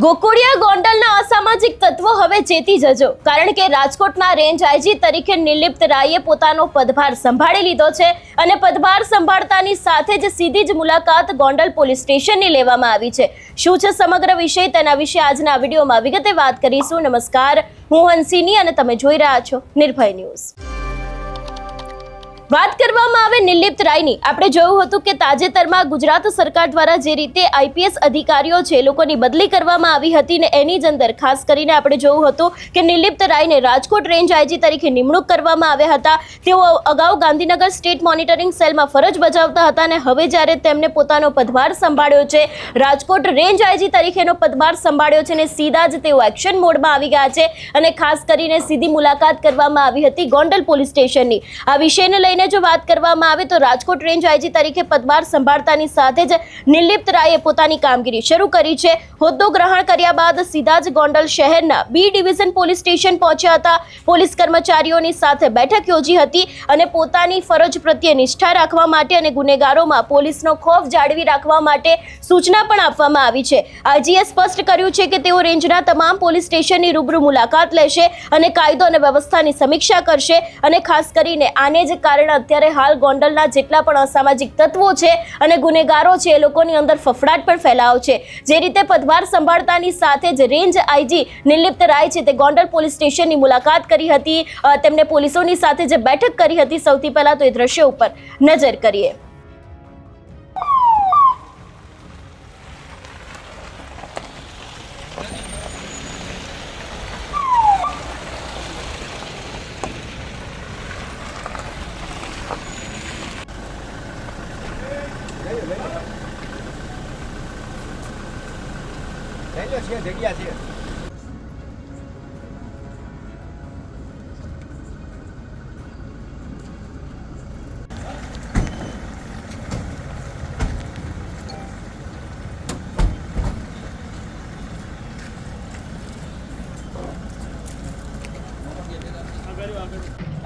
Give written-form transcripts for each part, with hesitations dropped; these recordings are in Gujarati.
ગોકુળિયા ગોંડલના અસામાજિક તત્વો હવે ચેતી જજો, કારણ કે રાજકોટના રેન્જ આઈજી તરીકે નિર્લિપ્ત રાયે પોતાનો પદભાર સંભાળી લીધો છે અને પદભાર સંભાળતાની સાથે જ સીધી જ મુલાકાત ગોંડલ પોલીસ સ્ટેશનની લેવામાં આવી છે। શું છે સમગ્ર વિષય, તેના વિશે આજના વિડીયોમાં વિગતે વાત કરીશું। નમસ્કાર, હું હંસિની અને તમે જોઈ રહ્યા છો નિર્ભય ન્યૂઝ। વાત કરવામાં આવે નિર્લિપ્ત રાયની, આપણે જોયું હતું કે તાજેતરમાં ગુજરાત સરકાર દ્વારા જે રીતે આઈપીએસ અધિકારીઓ છે લોકોની બદલી કરવામાં આવી હતી ને એની જ અંદર ખાસ કરીને આપણે જોયું હતું કે નિર્લિપ્ત રાયને રાજકોટ રેન્જ આઈજી તરીકે નિમણૂક કરવામાં આવ્યા હતા। તેઓ અગાઉ ગાંધીનગર સ્ટેટ મોનિટરિંગ સેલમાં ફરજ બજાવતા હતા અને હવે જ્યારે તેમને પોતાનો પદભાર સંભાળ્યો છે, રાજકોટ રેન્જ આઈજી તરીકેનો પદભાર સંભાળ્યો છે ને સીધા જ તેઓ એક્શન મોડમાં આવી ગયા છે અને ખાસ કરીને સીધી મુલાકાત કરવામાં આવી હતી ગોંડલ પોલીસ સ્ટેશનની। આ વિષયને લઈને જો વાત કરવામાં આવે તો રાજકોટ રેન્જ આઈજી તરીકે પદભાર સંભાળતાની સાથે જ નિર્લિપ્ત રાયે પોતાની કામગીરી શરૂ કરી છે। હોદ્દો ગ્રહણ કર્યા બાદ સીધા જ ગોંડલ શહેરના બી ડિવિઝન પોલીસ સ્ટેશન પહોંચ્યા હતા। પોલીસ કર્મચારીઓની સાથે બેઠક યોજી હતી અને પોતાની ફરજ પ્રત્યે નિષ્ઠા રાખવા માટે અને ગુનેગારોમાં પોલીસનો ખોફ જાળવી રાખવા માટે સૂચના પણ આપવામાં આવી છે। આઈજીએ સ્પષ્ટ કર્યું છે કે તેઓ રેન્જના તમામ પોલીસ સ્ટેશનની રૂબરૂ મુલાકાત લેશે અને કાયદો અને વ્યવસ્થાની સમીક્ષા કરશે અને ખાસ કરીને આને જ કારણે અત્યારે હાલ ગોંડલના જેટલા પણ અસામાજિક તત્વો છે અને ગુનેગારો છે એ લોકોની અંદર ફફડાટ પણ ફેલાયો છે। જે રીતે પદભાર સંભાળતાની સાથે જ રેન્જ આઈજી નિર્લિપ્ત રાય છે તે ગોંડલ પોલીસ સ્ટેશનની મુલાકાત કરી હતી, તેમને પોલીસોની સાથે જે બેઠક કરી હતી, સૌથી પહેલા તો એ દ્રશ્ય ઉપર નજર કરીએ। જગ્યા છે।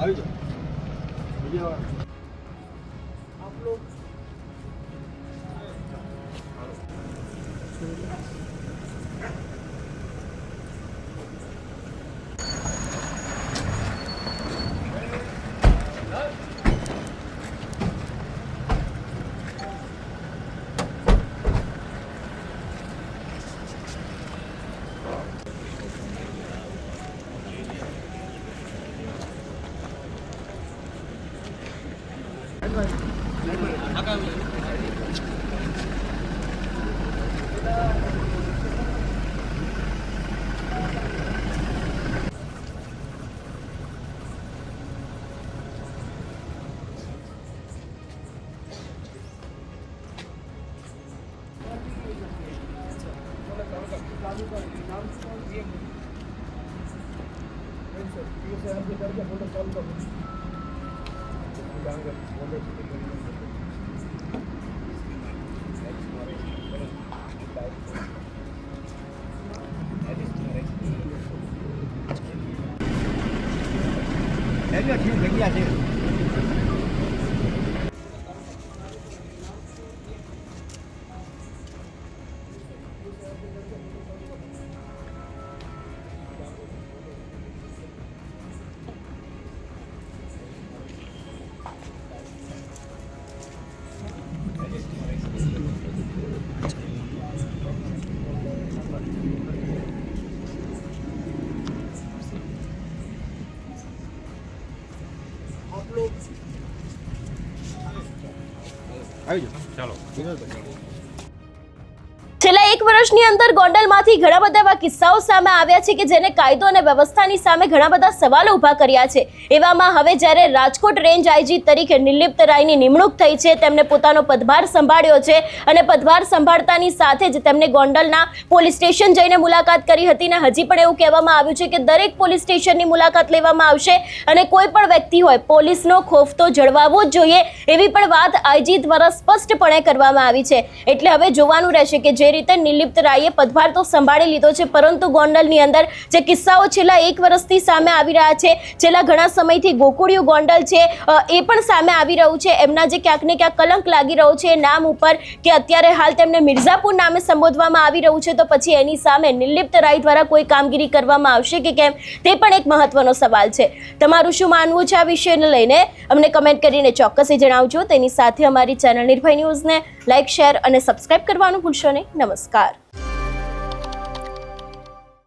આવી જાઓ આપ લોગ જગ્યા છે। આવી જાઓ ચાલો। છેલ્લા એક વર્ષની અંદર ગોંડલમાંથી ઘણા બધા એવા કિસ્સાઓ સામે આવ્યા છે કે જેને કાયદો અને વ્યવસ્થાની સામે ઘણા બધા સવાલો ઊભા કર્યા છે। એવામાં હવે જ્યારે રાજકોટ રેન્જ આઈજી તરીકે નિર્લિપ્ત રાયની નિમણૂક થઈ છે, તેમને પોતાનો પદભાર સંભાળ્યો છે અને પદભાર સંભાળતાની સાથે જ તેમને ગોંડલના પોલીસ સ્ટેશન જઈને મુલાકાત કરી હતી ને હજી પણ એવું કહેવામાં આવ્યું છે કે દરેક પોલીસ સ્ટેશનની મુલાકાત લેવામાં આવશે અને કોઈ પણ વ્યક્તિ હોય પોલીસનો ખોફ તો જળવાવો જ જોઈએ એવી પણ વાત આઈજી દ્વારા સ્પષ્ટપણે કરવામાં આવી છે। એટલે હવે જોવાનું રહેશે કે જે રીતે નિર્લિપ્ત નિર્લિપ્ત રાયે પદભાર તો સંભાળી લીધો છે, પરંતુ ગોંડલની અંદર જે કિસ્સાઓ છેલ્લા 1 વર્ષથી સામે આવી રહ્યા છે, છેલ્લા ઘણા સમયથી ગોકુળિયું ગોંડલ છે એ પણ સામે આવી રહ્યું છે. એમના જે ક્યાંક ને ક્યાંક કલંક લાગી રહ્યો છે નામ ઉપર, કે અત્યારે હાલ તેમને મિર્ઝાપુર નામે સંબોધવામાં આવી રહ્યું છે, તો પછી એની સામે નિર્લિપ્ત રાય દ્વારા કોઈ કામગીરી કરવામાં આવશે કે કેમ, તે પણ એક મહત્વનો સવાલ છે. તમારું શું માનવું છે આ વિષયને લઈને અમને કમેન્ટ કરીને ચોક્કસ જણાવજો. તેની સાથે અમારી ચેનલ નિર્ભય ન્યૂઝને લાઇક, શેર અને સબસ્ક્રાઇબ કરવાનું ભૂલશો નહીં. નમસ્કાર.